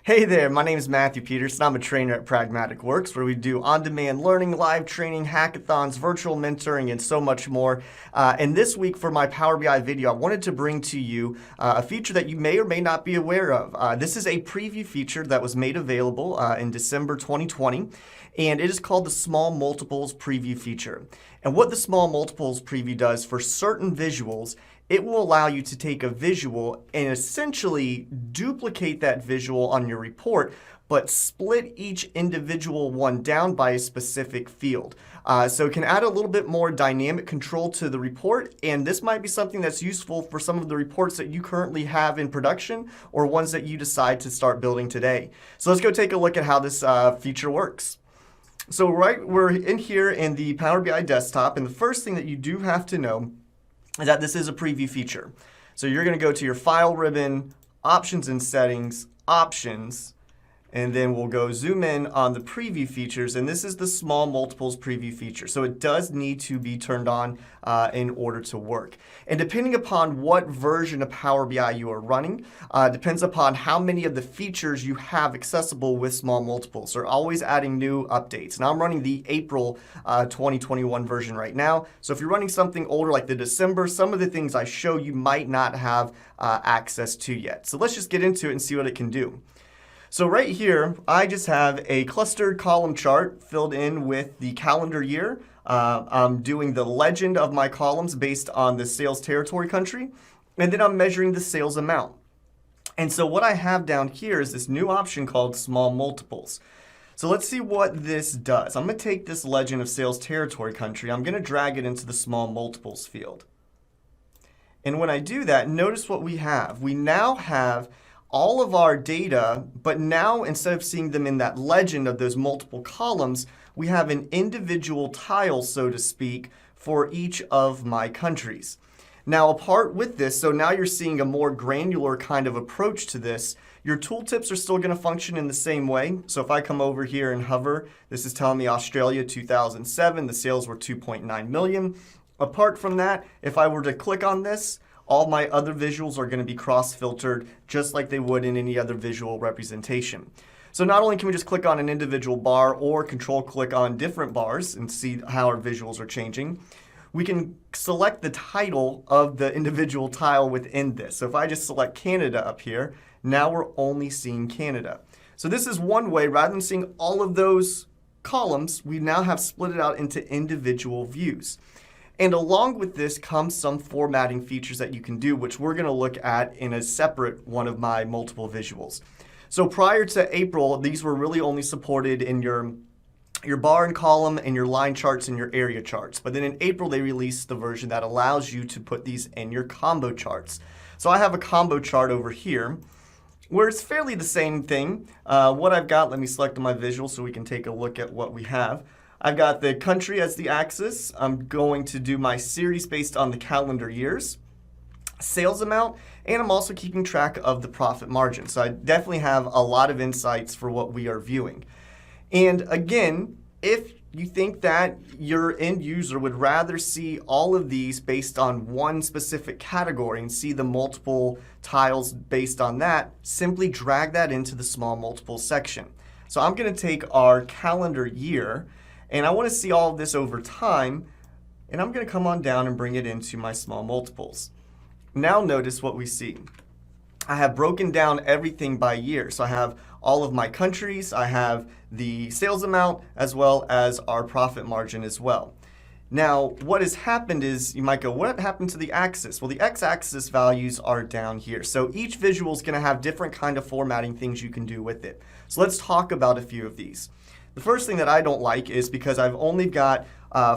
Hey there, my name is Matthew Peterson. I'm a trainer at Pragmatic Works, where we do on-demand learning, live training, hackathons, virtual mentoring, and so much more. And this week for my Power BI video, I wanted to bring to you a feature that you may or may not be aware of. This is a preview feature that was made available in December 2020, and it is called the Small Multiples Preview feature. And what the Small Multiples Preview does for certain visuals, it will allow you to take a visual and essentially duplicate that visual on your report, but split each individual one down by a specific field. So it can add a little bit more dynamic control to the report, and this might be something that's useful for some of the reports that you currently have in production or ones that you decide to start building today. So let's go take a look at how this feature works. So we're in here in the Power BI desktop, and the first thing that you do have to know is that this is a preview feature. So you're going to go to your File ribbon, Options and Settings, Options, and then we'll go zoom in on the preview features, and this is the Small Multiples Preview feature. So it does need to be turned on in order to work. And depending upon what version of Power BI you are running, depends upon how many of the features you have accessible with Small Multiples. They're always adding new updates. Now I'm running the April 2021 version right now. So if you're running something older like the December, some of the things I show you might not have access to yet. So let's just get into it and see what it can do. So right here, I just have a clustered column chart filled in with the calendar year. I'm doing the legend of my columns based on the sales territory country, and then I'm measuring the sales amount. And so what I have down here is this new option called Small Multiples. So let's see what this does. I'm going to take this legend of sales territory country, I'm going to drag it into the Small Multiples field. And when I do that, notice what we have. We now have all of our data, but now instead of seeing them in that legend of those multiple columns, we have an individual tile, so to speak, for each of my countries. Now, apart with this, so now you're seeing a more granular kind of approach to this. Your tooltips are still going to function in the same way. So if I come over here and hover, this is telling me Australia 2007, the sales were 2.9 million. Apart from that, if I were to click on this, all my other visuals are going to be cross-filtered just like they would in any other visual representation. So not only can we just click on an individual bar or control-click on different bars and see how our visuals are changing, we can select the title of the individual tile within this. So if I just select Canada up here, now we're only seeing Canada. So this is one way, rather than seeing all of those columns, we now have split it out into individual views. And along with this comes some formatting features that you can do, which we're going to look at in a separate one of my multiple visuals. So prior to April, these were really only supported in your bar and column and your line charts and your area charts. But then in April, they released the version that allows you to put these in your combo charts. So I have a combo chart over here where it's fairly the same thing. What I've got, let me select my visual so we can take a look at what we have. I've got the country as the axis. I'm going to do my series based on the calendar years, sales amount, and I'm also keeping track of the profit margin. So I definitely have a lot of insights for what we are viewing. And again, if you think that your end user would rather see all of these based on one specific category and see the multiple tiles based on that, simply drag that into the Small Multiples section. So I'm going to take our calendar year, and I want to see all of this over time, and I'm going to come on down and bring it into my Small Multiples. Now notice what we see. I have broken down everything by year. So I have all of my countries, I have the sales amount, as well as our profit margin as well. Now, what has happened is, you might go, what happened to the axis? Well, the x-axis values are down here. So each visual is going to have different kind of formatting things you can do with it. So let's talk about a few of these. The first thing that I don't like is because I've only got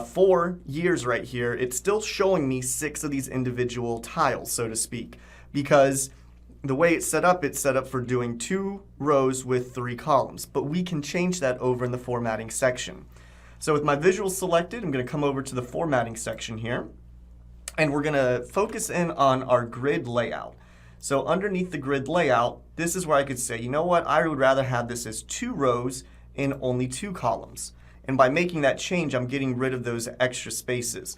4 years right here, it's still showing me 6 of these individual tiles, so to speak, because the way it's set up for doing 2 rows with 3 columns, but we can change that over in the formatting section. So with my visuals selected, I'm going to come over to the formatting section here, and we're going to focus in on our grid layout. So underneath the grid layout, this is where I could say, you know what, I would rather have this as 2 rows in only 2 columns. And by making that change, I'm getting rid of those extra spaces.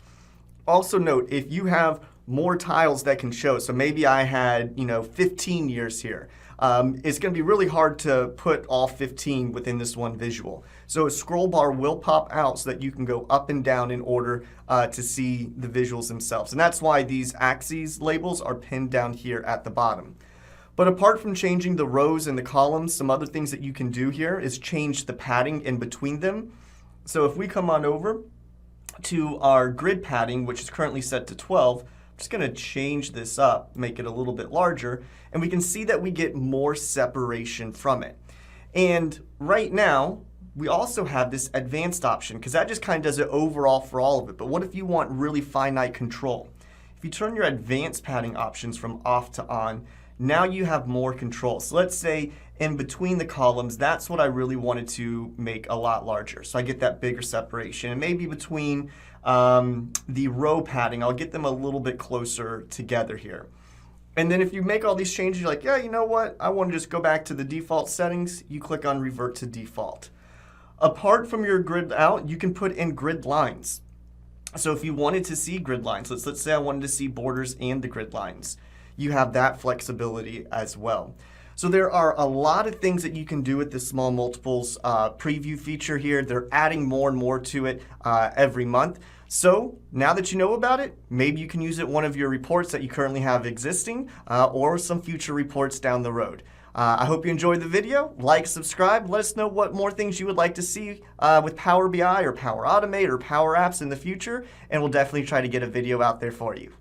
Also note, if you have more tiles that can show, so maybe I had 15 years here, it's going to be really hard to put all 15 within this one visual. So a scroll bar will pop out so that you can go up and down in order to see the visuals themselves. And that's why these axes labels are pinned down here at the bottom. But apart from changing the rows and the columns, some other things that you can do here is change the padding in between them. So if we come on over to our grid padding, which is currently set to 12, I'm just going to change this up, make it a little bit larger, and we can see that we get more separation from it. And right now, we also have this advanced option, because that just kind of does it overall for all of it. But what if you want really finite control? If you turn your advanced padding options from off to on, now you have more control. So let's say in between the columns, that's what I really wanted to make a lot larger. So I get that bigger separation. And maybe between the row padding, I'll get them a little bit closer together here. And then if you make all these changes, you're like, yeah, you know what? I want to just go back to the default settings. You click on Revert to Default. Apart from your grid out, you can put in grid lines. So if you wanted to see grid lines, let's say I wanted to see borders and the grid lines, you have that flexibility as well. So there are a lot of things that you can do with this small multiples preview feature here. They're adding more and more to it every month. So now that you know about it, maybe you can use it in one of your reports that you currently have existing or some future reports down the road. I hope you enjoyed the video. Like, subscribe. Let us know what more things you would like to see with Power BI or Power Automate or Power Apps in the future, and we'll definitely try to get a video out there for you.